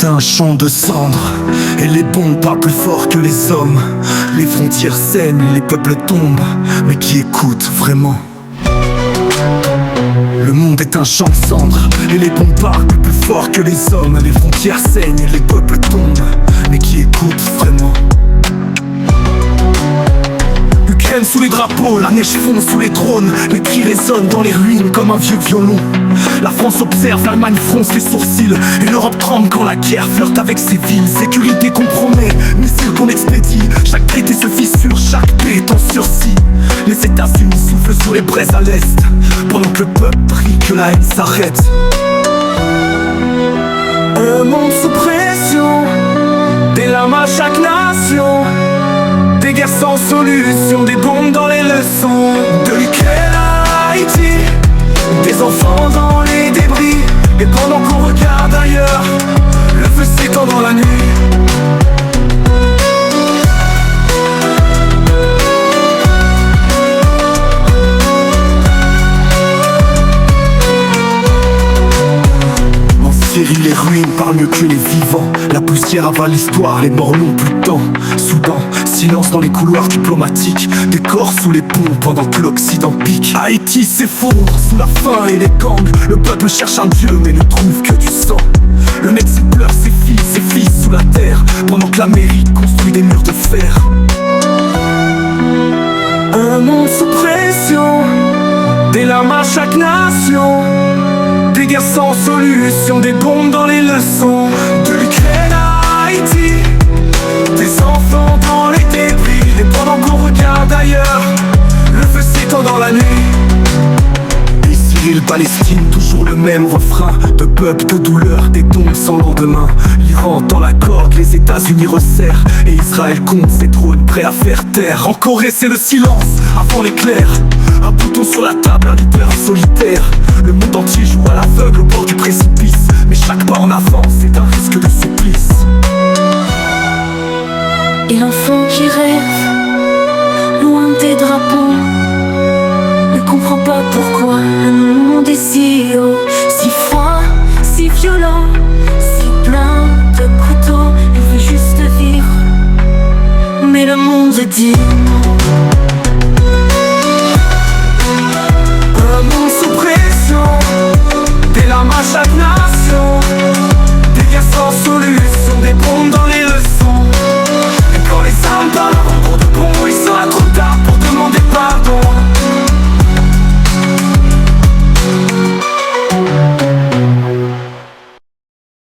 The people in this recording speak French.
un champ de cendres, et les bombes parlent plus fort que les hommes. Les frontières saignent, les peuples tombent, mais qui écoute vraiment? Le monde est un champ de cendres, et les bombes parlent plus fort que les hommes. Les frontières saignent, les peuples tombent, mais qui écoute vraiment? Ukraine sous les drapeaux, la neige fond sous les drones. Les cris résonnent dans les ruines comme un vieux violon. La France observe, l'Allemagne fronce les sourcils, et l'Europe tremble quand la guerre flirte avec ses villes. Sécurité compromet, missiles qu'on expédie. Chaque traité se fissure, chaque paix est en sursis. Les États-Unis soufflent sur les braises à l'Est, pendant que le peuple prie que la haine s'arrête. Un monde sous pression, des larmes à chaque nation, des guerres sans solution, des bombes dans les leçons. De l'Ukraine à Haïti, des enfants dans les débris. Et pendant qu'on regarde ailleurs, le feu s'étend dans la nuit. En Syrie, les ruines parlent mieux que les vivants. La poussière avale l'histoire, les morts n'ont plus de temps. Soudain, silence dans les couloirs diplomatiques, des corps sous les ponts pendant que l'Occident pique. Haïti s'effondre sous la faim et les gangs. Le peuple cherche un dieu mais ne trouve que du sang. Le Mexique pleure ses filles sous la terre, pendant que l'Amérique construit des murs de fer. Un monde sous pression, des larmes à chaque nation, des guerres sans solution, des bombes dans les leçons. De l'Ukraine à Haïti, des enfants dans les débris. Et pendant qu'on regarde ailleurs, le feu s'étend dans la nuit. Israël, Palestine, toujours le même refrain. De peuple, de douleur, des tombes sans lendemain. L'Iran tend la corde, les États-Unis resserrent, et Israël compte ses drones prêts à faire taire. En Corée c'est le silence avant l'éclair. Un bouton sur la table, un leader solitaire. Le monde entier joue à l'aveugle au bord du précipice, mais chaque pas en avant c'est un risque de supplice. Et l'enfant qui rêve, loin des drapeaux, ne comprend pas pourquoi le monde est si haut, si froid, si violent, si plein de couteaux. Il veut juste vivre, mais le monde dit